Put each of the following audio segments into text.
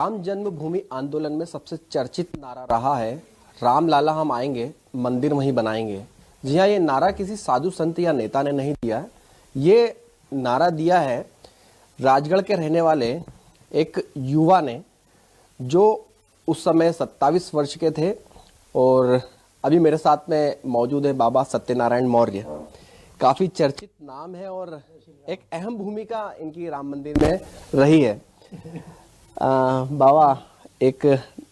राम जन्मभूमि आंदोलन में सबसे चर्चित नारा रहा है, राम लाला हम आएंगे, मंदिर वहीं बनाएंगे। जी हाँ, ये नारा किसी साधु संत या नेता ने नहीं दिया। ये नारा दिया है राजगढ़ के रहने वाले एक युवा ने, जो उस समय 27 वर्ष के थे। और अभी मेरे साथ में मौजूद है बाबा सत्यनारायण मौर्य। काफ़ी चर्चित नाम है और एक अहम भूमिका इनकी राम मंदिर में रही है। बाबा, एक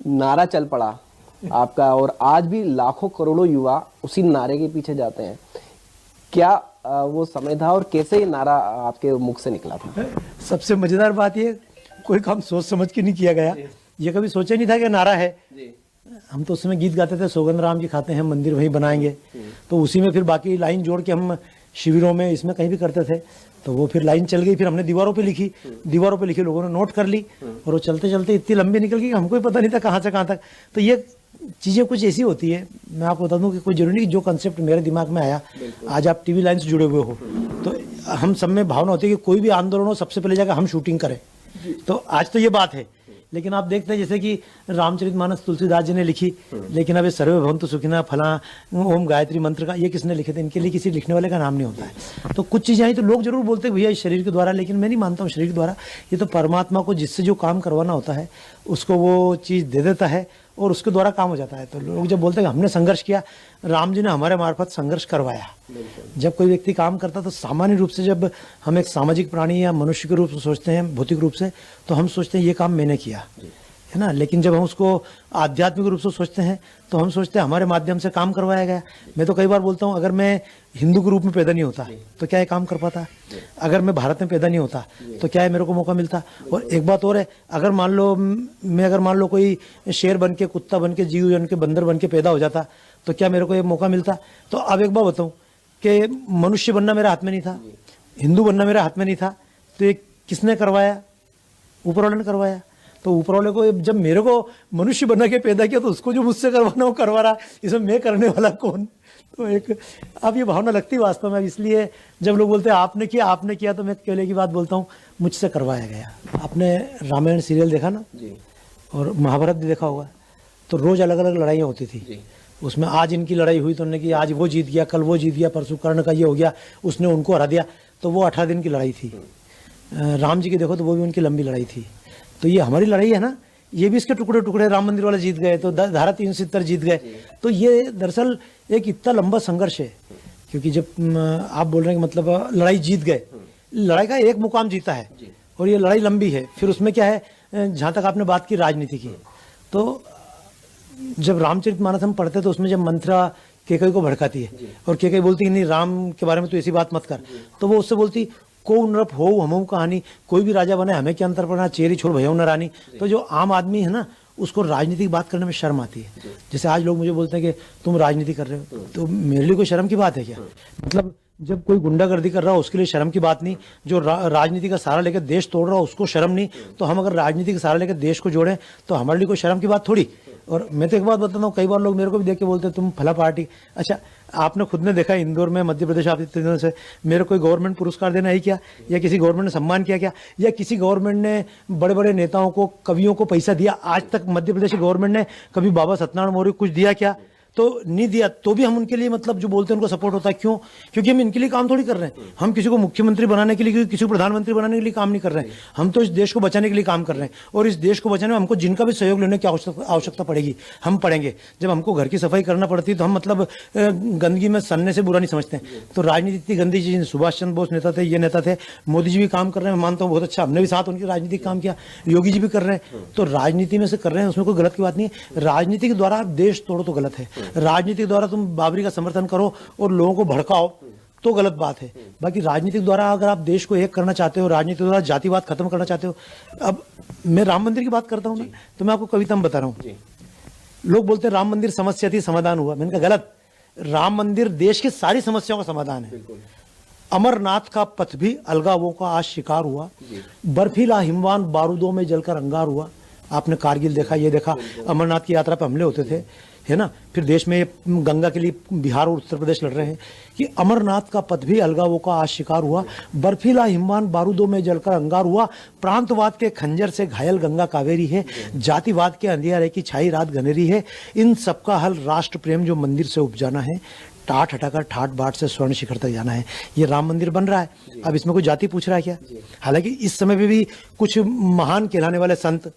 नारा चल पड़ा आपका और आज भी लाखों करोड़ों युवा उसी नारे के पीछे जाते हैं। क्या वो समय था और कैसे ये नारा आपके मुख से निकला था? सबसे मजेदार बात ये, कोई काम सोच समझ के नहीं किया गया। ये कभी सोचा नहीं था कि नारा है। हम तो उस समय गीत गाते थे, सौगंध राम जी खाते हैं मंदिर वहीं बनाएंगे। तो उसी में फिर बाकी लाइन जोड़ के हम शिविरों में इसमें कहीं भी करते थे। तो वो फिर लाइन चल गई, फिर हमने दीवारों पे लिखी, लोगों ने नोट कर ली और वो चलते चलते इतनी लंबी निकल गई कि हमको ही पता नहीं था कहाँ से कहाँ तक। तो ये चीज़ें कुछ ऐसी होती है। मैं आपको बता दूं कि कोई जरूरी नहीं, जो कंसेप्ट मेरे दिमाग में आया, आज आप टीवी लाइन से जुड़े हुए हो तो हम सब में भावना होती है कि कोई भी आंदोलन हो सबसे पहले जाकर हम शूटिंग करें। तो आज तो ये बात है। लेकिन आप देखते हैं जैसे कि रामचरितमानस तुलसीदास जी ने लिखी, लेकिन अब ये सर्वे भवन्तु सुखिनः फला ओम गायत्री मंत्र का ये किसने लिखे थे? इनके लिए किसी लिखने वाले का नाम नहीं होता है। तो कुछ चीज़ें आई तो लोग जरूर बोलते हैं भैया इस शरीर के द्वारा, लेकिन मैं नहीं मानता हूँ शरीर के द्वारा। ये तो परमात्मा को जिससे जो काम करवाना होता है उसको वो चीज़ दे देता है और उसके द्वारा काम हो जाता है। तो लोग जब बोलते हैं हमने संघर्ष किया, राम जी ने हमारे मार्फत संघर्ष करवाया। जब कोई व्यक्ति काम करता तो सामान्य रूप से जब हम एक सामाजिक प्राणी या मनुष्य के रूप में सोचते हैं, भौतिक रूप से, तो हम सोचते हैं ये काम मैंने किया, है ना। लेकिन जब हम उसको आध्यात्मिक रूप से सोचते हैं तो हम सोचते हैं हमारे माध्यम से काम करवाया गया। मैं तो कई बार बोलता हूँ, अगर मैं हिंदू के रूप में पैदा नहीं होता तो क्या ये काम कर पाता? अगर मैं भारत में पैदा नहीं होता तो क्या है मेरे को मौका मिलता? और एक बात और है, अगर मान लो कोई शेर बन के, कुत्ता बन के, जीव बन के, बंदर बन के पैदा हो जाता तो क्या मेरे को ये मौका मिलता? तो अब एक बात बताऊँ कि मनुष्य बनना मेरे हाथ में नहीं था, हिंदू बनना मेरे हाथ में नहीं था। तो ये किसने करवाया? ऊपर वाले ने करवाया। तो ऊपर वाले को जब मेरे को मनुष्य बना के पैदा किया तो उसको जो मुझसे करवाना वो करवा रहा, इसमें मैं करने वाला कौन? तो एक अब ये भावना लगती है वास्तव में। इसलिए जब लोग बोलते हैं आपने किया तो मैं केवल की बात बोलता हूँ, मुझसे करवाया गया। आपने रामायण सीरियल देखा ना जी, और महाभारत भी देखा होगा। तो रोज अलग अलग लड़ाइयाँ होती थी उसमें। आज इनकी लड़ाई हुई तो उन्होंने कि आज वो जीत गया, कल वो जीत गया, परसों कर्ण का ये हो गया, उसने उनको हरा दिया। तो वो 18 दिन की लड़ाई थी। राम जी की देखो तो वो भी उनकी लंबी लड़ाई थी। तो ये हमारी लड़ाई है ना, ये भी इसके टुकड़े टुकड़े, राम मंदिर वाले जीत गए तो धारा 370 जीत गए। तो ये दरअसल एक इतना लंबा संघर्ष है। क्योंकि जब आप बोल रहे हैं कि मतलब लड़ाई जीत गए, लड़ाई का एक मुकाम जीता है और ये लड़ाई लंबी है। फिर उसमें क्या है, जहाँ तक आपने बात की राजनीति की, तो जब रामचरितमानस हम पढ़ते तो उसमें जब मंत्रा केकई को भड़काती है और केकई बोलती है नहीं राम के बारे में तो ऐसी बात मत कर, तो वो उससे बोलती को नृप हो हमऊ कहानी, कोई भी राजा बने हमें क्या अंतर पड़ना, चेरी छोड़ भयऊ न रानी। तो जो आम आदमी है ना, उसको राजनीतिक बात करने में शर्म आती है। जैसे आज लोग मुझे बोलते हैं कि तुम राजनीति कर रहे हो, तो मेरे लिए कोई शर्म की बात है क्या? मतलब जब कोई गुंडागर्दी कर रहा हो उसके लिए शर्म की बात नहीं, जो राजनीति का सहारा लेकर देश तोड़ रहा हो उसको शर्म नहीं। तो हम अगर राजनीति का सहारा लेकर देश को जोड़ें तो हमारे लिए कोई शर्म की बात थोड़ी। और मैं तो एक बात बताता हूँ, कई बार लोग मेरे को भी देख के बोलते हैं तुम फला पार्टी। अच्छा, आपने खुद ने देखा इंदौर में मध्य प्रदेश आप इतने दिनों से, मेरे कोई गवर्नमेंट पुरस्कार देना है क्या? या किसी गवर्नमेंट ने सम्मान किया क्या? या किसी गवर्नमेंट ने बड़े बड़े नेताओं को, कवियों को पैसा दिया? आज तक मध्य प्रदेश की गवर्नमेंट ने कभी बाबा सत्यनारायण मौर्य को कुछ दिया क्या? तो नहीं दिया। तो भी हम उनके लिए मतलब जो बोलते हैं उनको सपोर्ट होता है। क्यों? क्योंकि हम इनके लिए काम थोड़ी कर रहे हैं। हम किसी को मुख्यमंत्री बनाने के लिए, किसी को प्रधानमंत्री बनाने के लिए काम नहीं कर रहे हैं। हम तो इस देश को बचाने के लिए काम कर रहे हैं। और इस देश को बचाने में हमको जिनका भी सहयोग लेने की आवश्यकता पड़ेगी हम पड़ेंगे। जब हमको घर की सफाई करना पड़ती है तो हम मतलब गंदगी में सनने से बुरा नहीं समझते हैं। तो राजनीति इतनी गंदी चीज, सुभाष चंद्र बोस नेता थे, ये नेता थे, मोदी जी भी काम कर रहे हैं, मैं मानता हूँ बहुत अच्छा, हमने भी साथ उनकी राजनीतिक काम किया, योगी जी भी कर रहे हैं। तो राजनीति में से कर रहे हैं, उसमें कोई गलत की बात नहीं है। राजनीति के द्वारा देश तोड़ो तो गलत है, राजनीति के द्वारा तुम बाबरी का समर्थन करो और लोगों को भड़काओ तो गलत बात है। बाकी राजनीतिक द्वारा अगर आप देश को एक करना चाहते हो, राजनीति द्वारा जातिवाद खत्म करना चाहते हो। अब मैं राम मंदिर की बात करता हूं ना, तो मैं आपको कविता में बता रहा हूं। लोग बोलते हैं राम मंदिर समस्या थी समाधान हुआ। मैंने कहा गलत, राम मंदिर देश की सारी समस्याओं का समाधान है। अमरनाथ का पथ भी अलगावों का आज शिकार हुआ, बर्फीला हिमवान बारूदों में जलकर अंगार हुआ। आपने कारगिल देखा, ये देखा, अमरनाथ की यात्रा पे हमले होते थे, है ना। फिर देश में गंगा के लिए बिहार और उत्तर प्रदेश लड़ रहे हैं कि अमरनाथ का पथ भी अलगावों का आज शिकार हुआ। बर्फीला हिमवान बारूदों में जलकर अंगार हुआ। प्रांतवाद के खंजर से घायल गंगा कावेरी है। जातिवाद के अंधियारे की छाई रात घनेरी है। इन सबका हल राष्ट्र प्रेम जो मंदिर से उपजाना है, टाट हटाकर ठाट बाट से स्वर्ण शिखर तक जाना है। ये राम मंदिर बन रहा है, अब इसमें कोई जाति पूछ रहा है क्या? हालांकि इस समय पे भी कुछ महान कहलाने वाले संत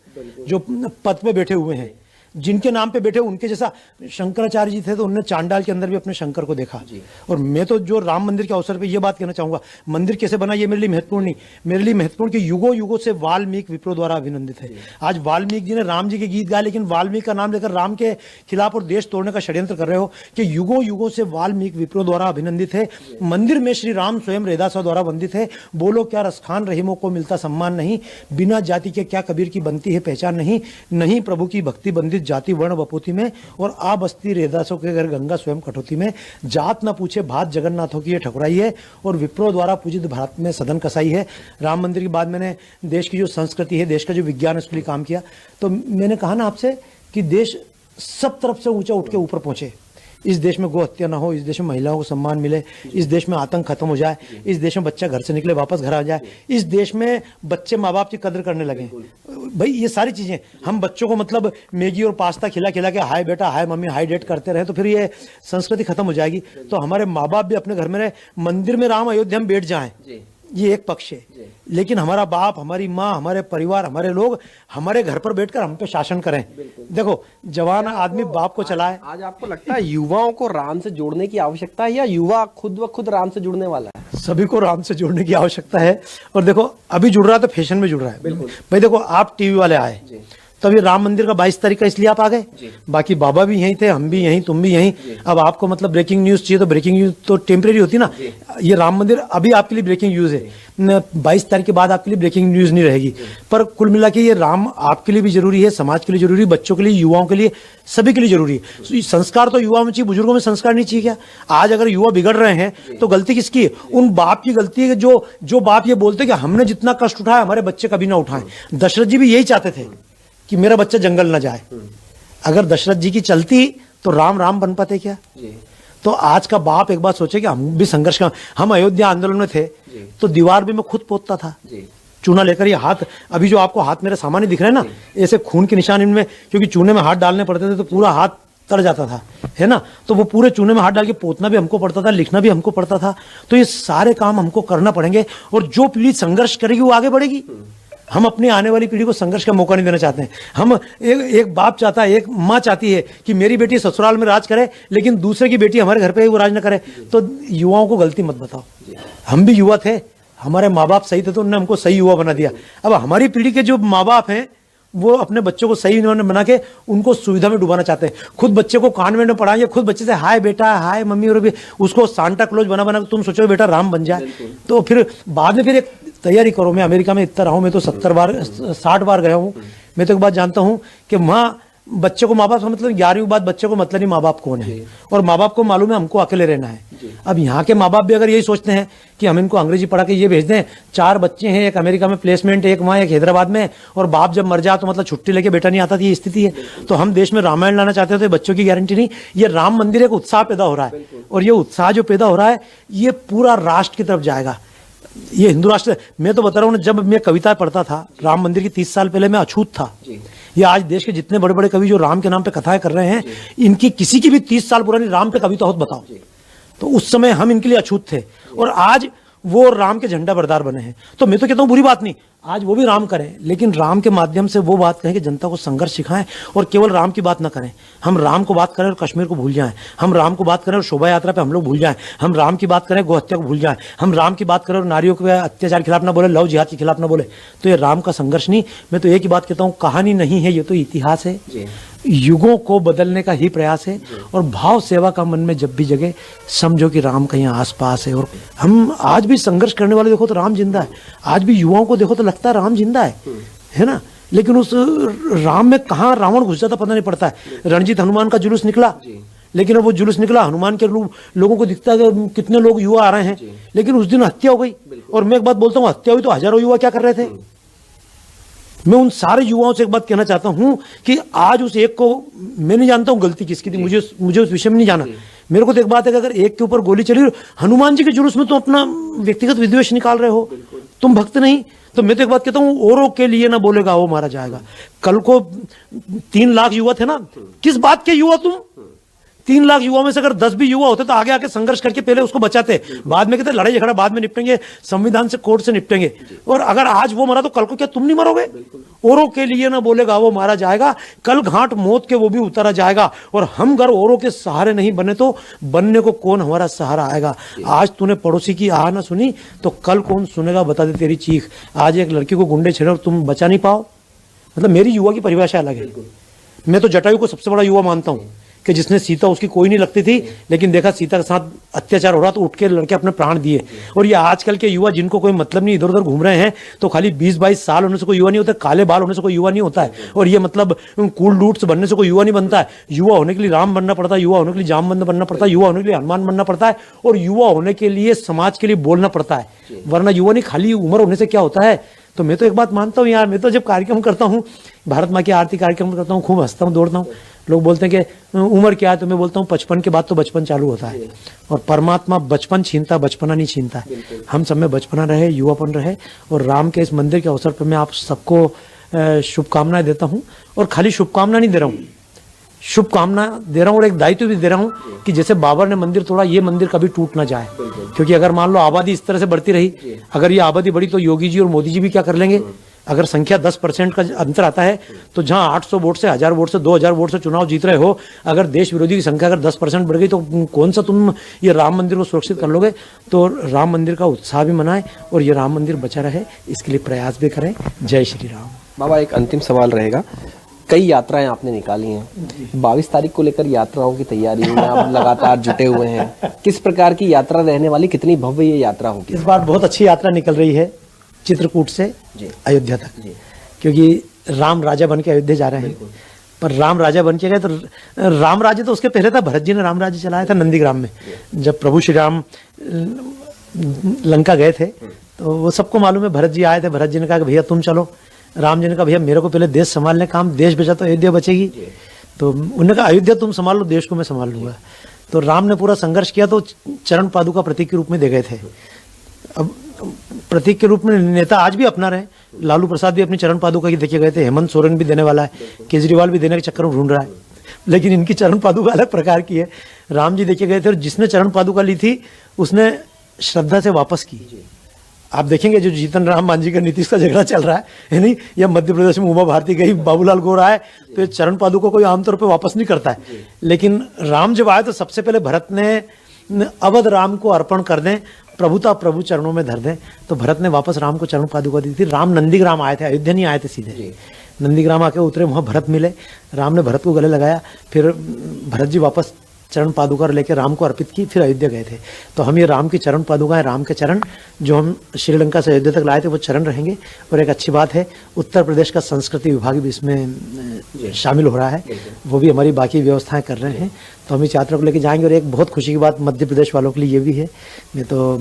जो पद पे बैठे हुए हैं, जिनके नाम पे बैठे, उनके जैसा शंकराचार्य जी थे तो उन्होंने चांडाल के अंदर भी अपने शंकर को देखा। और मैं तो जो राम मंदिर के अवसर पे ये बात कहना चाहूंगा, मंदिर कैसे बना ये मेरे लिए महत्वपूर्ण नहीं, मेरे लिए महत्वपूर्ण कि युगों युगों से वाल्मीकि विप्रो द्वारा अभिनंदित है। आज वाल्मीकि जी ने राम जी के गीत गाए, लेकिन वाल्मीकि का नाम लेकर राम के खिलाफ और देश तोड़ने का षड्यंत्र कर रहे हो कि युगों युगों से वाल्मीकि विप्रो द्वारा अभिनंदित है। मंदिर में श्री राम स्वयं रैदासा द्वारा वंदित है। बोलो क्या रसखान रहीमों को मिलता सम्मान नहीं, बिना जाति के क्या कबीर की बनती है पहचान नहीं, नहीं प्रभु की भक्ति बंदित जाति वर्ण बपोती में, और आ बस्ती रेदासों के घर गंगा स्वयं कटौती में। जात न पूछे भात जगन्नाथों की ये ठकुराई है, और विप्रो द्वारा पूजित भारत में सदन कसाई है। राम मंदिर के बाद मैंने देश की जो संस्कृति है, देश का जो विज्ञान है, उसके लिए काम किया। तो मैंने कहा ना आपसे कि देश सब तरफ से ऊंचा उठ के ऊपर पहुंचे। इस देश में गो हत्या ना हो, इस देश में महिलाओं को सम्मान मिले, इस देश में आतंक खत्म हो जाए, इस देश में बच्चा घर से निकले वापस घर आ जाए, इस देश में बच्चे माँ बाप की कदर करने लगे। भाई ये सारी चीजें हम बच्चों को मतलब मैगी और पास्ता खिला खिला के हाय बेटा हाय मम्मी हाय डेट करते रहे तो फिर ये संस्कृति खत्म हो जाएगी। तो हमारे माँ बाप भी अपने घर में रहे, मंदिर में राम अयोध्या में बैठ जाएं, ये एक पक्ष है। लेकिन हमारा बाप, हमारी माँ, हमारे परिवार, हमारे लोग हमारे घर पर बैठकर हम पे शासन करें। देखो जवान आदमी बाप को चलाए। आज आपको लगता है युवाओं को राम से जोड़ने की आवश्यकता है, या युवा खुद व खुद राम से जुड़ने वाला है? सभी को राम से जोड़ने की आवश्यकता है। और देखो अभी जुड़ रहा है तो फैशन में जुड़ रहा है। भाई देखो आप टीवी वाले आए तब ये राम मंदिर का 22 तारीख का इसलिए आप आ गए, बाकी बाबा भी यहीं थे, हम भी यहीं, तुम भी यहीं। अब आपको मतलब ब्रेकिंग न्यूज चाहिए तो ब्रेकिंग न्यूज तो टेम्परेरी होती ना, ये राम मंदिर अभी आपके लिए ब्रेकिंग न्यूज है। 22 तारीख के बाद आपके लिए ब्रेकिंग न्यूज नहीं रहेगी। पर कुल मिला के ये राम आपके लिए भी जरूरी है, समाज के लिए जरूरी है, बच्चों के लिए, युवाओं के लिए, सभी के लिए जरूरी है। संस्कार तो युवाओं में चाहिए, बुजुर्गों में संस्कार नहीं चाहिए क्या? आज अगर युवा बिगड़ रहे हैं तो गलती किसकी है? उन बाप की गलती है जो बाप ये बोलते कि हमने जितना कष्ट उठाया हमारे बच्चे कभी ना उठाएं। दशरथ जी भी यही चाहते थे कि मेरा बच्चा जंगल ना जाए। अगर दशरथ जी की चलती तो राम बन पाते क्या? तो आज का बाप एक बात सोचे कि हम भी संघर्ष का, हम अयोध्या आंदोलन में थे तो दीवार भी मैं खुद पोतता था चूना लेकर। ये हाथ अभी जो आपको हाथ मेरे सामान्य दिख रहे हैं ना, ऐसे खून के निशान इनमें, क्योंकि चूने में हाथ डालने पड़ते थे तो पूरा हाथ तड़ जाता था, है ना। तो वो पूरे चूने में हाथ डाल के पोतना भी हमको पड़ता था, लिखना भी हमको पड़ता था। तो ये सारे काम हमको करना पड़ेंगे, और जो पीढ़ी संघर्ष करेगी वो आगे बढ़ेगी। हम अपनी आने वाली पीढ़ी को संघर्ष का मौका नहीं देना चाहते हैं। हम एक बाप चाहता है, एक माँ चाहती है कि मेरी बेटी ससुराल में राज करे, लेकिन दूसरे की बेटी हमारे घर पे वो राज न करे। तो युवाओं को गलती मत बताओ, हम भी युवा थे, हमारे माँ बाप सही थे तो उन्होंने हमको सही युवा बना दिया। अब हमारी पीढ़ी के जो माँ बाप हैं वो अपने बच्चों को सही उन्होंने बना के उनको सुविधा में डुबाना चाहते हैं। खुद बच्चे को कॉन्वेंट में पढ़ाएंगे, खुद बच्चे से हाय बेटा हाय मम्मी, और भी उसको सांता क्लॉज बना तुम सोचो बेटा राम बन जाए। तो फिर बाद में फिर एक तैयारी करो। मैं अमेरिका में इतना रहा हूँ, मैं तो 60 बार गया हूँ। मैं तो एक बात जानता हूँ कि वहाँ बच्चे को माँ बाप का मतलब 11वीं बात बच्चे को मतलब नहीं माँ बाप कौन है, और माँ बाप को मालूम है हमको अकेले रहना है। अब यहाँ के माँ बाप भी अगर यही सोचते हैं कि हम इनको अंग्रेजी पढ़ा के ये भेज दें, 4 बच्चे हैं, एक अमेरिका में प्लेसमेंट, एक वहाँ, एक हैदराबाद में, और बाप जब मर जाए तो मतलब छुट्टी लेके बेटा नहीं आता थी, ये स्थिति है। तो हम देश में रामायण लाना चाहते थे, बच्चों की गारंटी नहीं। ये राम मंदिर एक उत्साह पैदा हो रहा है, और ये उत्साह जो पैदा हो रहा है ये पूरा राष्ट्र की तरफ जाएगा। ये हिंदू राष्ट्र, मैं तो बता रहा हूँ, जब मैं कविता पढ़ता था राम मंदिर की 30 साल पहले, मैं अछूत था। ये आज देश के जितने बड़े बड़े कवि जो राम के नाम पे कथाएं कर रहे हैं, इनकी किसी की भी 30 साल पुरानी राम पे कविता हो तो बताओ। तो उस समय हम इनके लिए अछूत थे, और आज वो राम के झंडा बरदार बने हैं। तो मैं तो कहता हूँ बुरी बात नहीं, आज वो भी राम करें, लेकिन राम के माध्यम से वो बात कहें कि जनता को संघर्ष सिखाएं, और केवल राम की बात ना करें। हम राम को बात करें और कश्मीर को भूल जाएं, हम राम को बात करें और शोभा यात्रा पे हम लोग भूल जाएं, हम राम की बात करें गो हत्या को भूल जाएं, हम राम की बात करें और नारियों के अत्याचार के खिलाफ ना बोले, लव जिहाद के खिलाफ ना बोले। तो ये राम का संघर्ष नहीं, मैं तो एक ही बात कहता हूँ, कहानी नहीं है, ये तो इतिहास है, युगों को बदलने का ही प्रयास है। और भाव सेवा का मन में जब भी जगे, समझो कि राम कहीं आसपास है। और हम आज भी संघर्ष करने वाले देखो तो राम जिंदा है, आज भी युवाओं को देखो तो लगता है राम जिंदा है ना। लेकिन उस राम में कहाँ रावण घुस जाता पता नहीं पड़ता है। रणजीत हनुमान का जुलूस निकला, लेकिन अब वो जुलूस निकला, हनुमान के लोगों को दिखता है कि कितने लोग युवा आ रहे हैं, लेकिन उस दिन हत्या हो गई। और मैं एक बात बोलता हूँ, हत्या हुई तो हजारों युवा क्या कर रहे थे? मैं उन सारे युवाओं से एक बात कहना चाहता हूं कि आज उस एक को, मैं नहीं जानता हूं गलती किसकी थी, मुझे उस विषय में नहीं जाना। मेरे को तो एक बात है कि अगर एक के ऊपर गोली चली, हनुमान जी के जुलूस में तो अपना व्यक्तिगत विद्वेष निकाल रहे हो, तुम भक्त नहीं। तो मैं तो एक बात कहता हूं, औरों के लिए ना बोलेगा वो मारा जाएगा। कल को 3 लाख युवा थे ना, किस बात के युवा तुम? 3 लाख युवाओं में से अगर 10 भी युवा होते तो आगे आके संघर्ष करके पहले उसको बचाते, बाद में कहते लड़ाई झगड़ा बाद में निपटेंगे, संविधान से, कोर्ट से निपटेंगे। और अगर आज वो मरा तो कल को क्या तुम नहीं मरोगे? औरों के लिए ना बोलेगा वो मारा जाएगा। कल घाट मौत के वो भी उतारा जाएगा। और हम अगर औरों के सहारे नहीं बने तो बनने को कौन हमारा सहारा आएगा? आज तूने पड़ोसी की आह ना सुनी तो कल कौन सुनेगा, बता दे तेरी चीख। आज एक लड़की को गुंडे छेड़े और तुम बचा नहीं पाओ, मतलब मेरी युवा की परिभाषा अलग है। मैं तो जटायु को सबसे बड़ा युवा मानता हूं कि जिसने सीता, उसकी कोई नहीं लगती थी, लेकिन देखा सीता के साथ अत्याचार हो रहा तो उठ के लड़के अपने प्राण दिए। और ये आजकल के युवा जिनको कोई मतलब नहीं, इधर उधर घूम रहे हैं, तो खाली 20-22 साल होने से कोई युवा नहीं होता, काले बाल होने से कोई युवा नहीं होता है। और ये मतलब कूल डूड्स बनने से कोई युवा नहीं बनता है। युवा होने के लिए राम बनना पड़ता है, युवा होने के लिए जामवंत बनना पड़ता है, युवा होने के लिए हनुमान बनना पड़ता है, और युवा होने के लिए समाज के लिए बोलना पड़ता है। वरना युवा नहीं, खाली उम्र होने से क्या होता है? तो मैं तो एक बात मानता हूँ यार, मैं तो जब कार्यक्रम करता हूँ, भारत माँ की आरती कार्यक्रम करता हूँ, खूब हंसता हूँ, दौड़ता हूँ। लोग बोलते हैं कि उम्र क्या है, तो मैं बोलता हूँ 55 के बाद तो बचपन चालू होता है। और परमात्मा बचपन छीनता, बचपना नहीं छीनता। हम सब में बचपना रहे, युवापन रहे। और राम के इस मंदिर के अवसर पर मैं आप सबको शुभकामनाएं देता हूँ। और खाली शुभकामना नहीं दे रहा हूँ, शुभकामना दे रहा हूँ और एक दायित्व भी दे रहा हूँ कि जैसे बाबर ने मंदिर तोड़ा, ये मंदिर कभी टूट ना जाए। क्योंकि अगर मान लो आबादी इस तरह से बढ़ती रही, अगर ये आबादी बढ़ी तो योगी जी और मोदी जी भी क्या कर लेंगे? अगर संख्या 10% का अंतर आता है तो जहां 800 वोट से, 1000 वोट से, 2000 वोट से चुनाव जीत रहे हो, अगर देश विरोधी की संख्या अगर 10% बढ़ गई तो कौन सा तुम ये राम मंदिर को सुरक्षित कर लोगे? तो राम मंदिर का उत्साह भी मनाएं और ये राम मंदिर बचा रहे, इसके लिए प्रयास भी करें। जय श्री राम। बाबा, एक अंतिम सवाल रहेगा। कई यात्राएं आपने निकाली हैं, 22 तारीख को लेकर यात्राओं की तैयारी में आप लगातार जुटे हुए हैं। किस प्रकार की यात्रा रहने वाली, कितनी भव्य ये यात्रा होगी? इस बार बहुत अच्छी यात्रा निकल रही है चित्रकूट से अयोध्या तक, क्योंकि राम राजा बन के अयोध्या जा रहे हैं। पर राम राजा बन के गए तो राम राज्य तो उसके पहले था, भरत जी ने राम राज्य चलाया था नंदीग्राम में। जब प्रभु श्री राम लंका गए थे तो वो सबको मालूम है, भरत जी आए थे, भरत जी ने कहा कि भैया तुम चलो। राम जी ने कहा भैया मेरे को पहले देश संभालने काम, देश बचा तो अयोध्या बचेगी। तो उन्होंने कहा अयोध्या तुम संभाल लो, देश को मैं संभाल लूंगा। तो राम ने पूरा संघर्ष किया, तो चरण पादुका प्रतीक के रूप में दे गए थे। अब प्रतीक के रूप में नेता आज भी अपना रहे, लालू प्रसाद भी अपनी चरण पादुका की देखे गए थे, हेमंत सोरेन भी देने वाला है, केजरीवाल भी देने के चक्कर में ढूंढ रहा है, लेकिन इनकी चरण पादुका अलग प्रकार की है। राम जी देखे गए थे और जिसने चरण पादुका ली थी उसने श्रद्धा से वापस की। आप देखेंगे जो जीतन राम मांझी का नीतीश का झगड़ा चल रहा है नहीं, या मध्य प्रदेश में उमा भारती गई, बाबूलाल गौर आए, तो ये चरण पादुका कोई आमतौर पर वापस नहीं करता है। लेकिन राम जब आए तो सबसे पहले भरत ने अवध राम को अर्पण कर दें, प्रभुता प्रभु चरणों में धर दें, तो भरत ने वापस राम को चरण पादुका दी थी। राम नंदीग्राम आए थे, अयोध्या नहीं आए थे सीधे, नंदीग्राम आके उतरे, वहां भरत मिले, राम ने भरत को गले लगाया, फिर भरत जी वापस चरण पादुका लेकर राम को अर्पित की, फिर अयोध्या गए थे। तो हम ये राम की चरण पादुकाएं, राम के चरण जो हम श्रीलंका से अयोध्या तक लाए थे वो चरण रहेंगे। और एक अच्छी बात है, उत्तर प्रदेश का संस्कृति विभाग भी इसमें शामिल हो रहा है, वो भी हमारी बाकी व्यवस्थाएं कर रहे हैं। तो हम इस यात्रा को लेकर जाएंगे। और एक बहुत खुशी की बात मध्य प्रदेश वालों के लिए ये भी है, मैं तो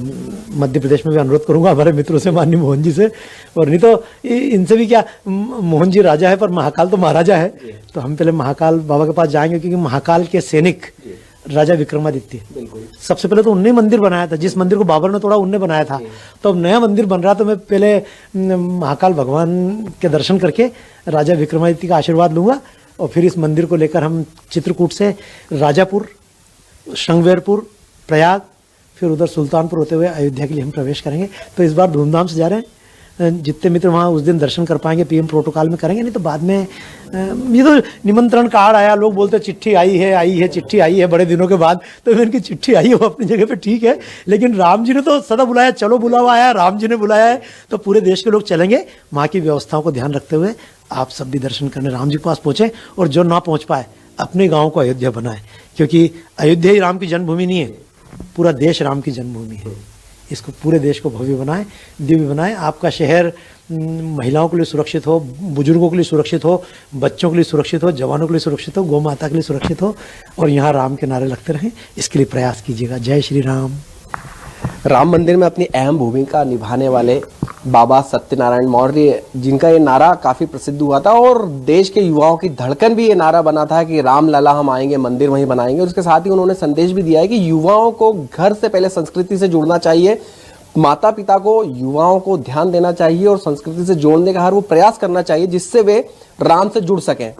मध्य प्रदेश में भी अनुरोध करूंगा हमारे मित्रों से, माननीय मोहन जी से, और नहीं तो इनसे भी क्या, मोहन जी राजा है पर महाकाल तो महाराजा है, तो हम पहले महाकाल बाबा के पास जाएंगे, क्योंकि महाकाल के सैनिक राजा विक्रमादित्य, सबसे पहले तो उनने मंदिर बनाया था, जिस मंदिर को बाबर ने तोड़ा उनने बनाया था। तो अब नया मंदिर बन रहा, तो मैं पहले महाकाल भगवान के दर्शन करके राजा विक्रमादित्य का आशीर्वाद लूंगा, और फिर इस मंदिर को लेकर हम चित्रकूट से राजापुर, श्रृंगवेरपुर, प्रयाग, फिर उधर सुल्तानपुर होते हुए अयोध्या के लिए हम प्रवेश करेंगे। तो इस बार धूमधाम से जा रहे हैं। जितने मित्र वहाँ उस दिन दर्शन कर पाएंगे पीएम प्रोटोकॉल में करेंगे, नहीं तो बाद में ये तो निमंत्रण कार्ड आया, लोग बोलते चिट्ठी आई है चिट्ठी आई है बड़े दिनों के बाद, तो इनकी चिट्ठी आई है वो अपनी जगह पे ठीक है, लेकिन राम जी ने तो सदा बुलाया, चलो बुलावा आया, राम जी ने बुलाया है, तो पूरे देश के लोग चलेंगे। वहाँ की व्यवस्थाओं को ध्यान रखते हुए आप सब भी दर्शन करने राम जी के पास पहुँचे, और जो ना पहुँच पाए अपने गाँव को अयोध्या बनाए, क्योंकि अयोध्या ही राम की जन्मभूमि नहीं है, पूरा देश राम की जन्मभूमि है। इसको पूरे देश को भव्य बनाएं, दिव्य बनाएं। आपका शहर महिलाओं के लिए सुरक्षित हो, बुजुर्गों के लिए सुरक्षित हो, बच्चों के लिए सुरक्षित हो, जवानों के लिए सुरक्षित हो, गौ माता के लिए सुरक्षित हो, और यहाँ राम के नारे लगते रहें, इसके लिए प्रयास कीजिएगा। जय श्री राम। राम मंदिर में अपनी अहम भूमिका निभाने वाले बाबा सत्यनारायण मौर्य, जिनका ये नारा काफी प्रसिद्ध हुआ था और देश के युवाओं की धड़कन भी ये नारा बना था कि राम लला हम आएंगे मंदिर वहीं बनाएंगे। और उसके साथ ही उन्होंने संदेश भी दिया है कि युवाओं को घर से पहले संस्कृति से जुड़ना चाहिए, माता पिता को युवाओं को ध्यान देना चाहिए और संस्कृति से जोड़ने का हर वो प्रयास करना चाहिए जिससे वे राम से जुड़ सकें।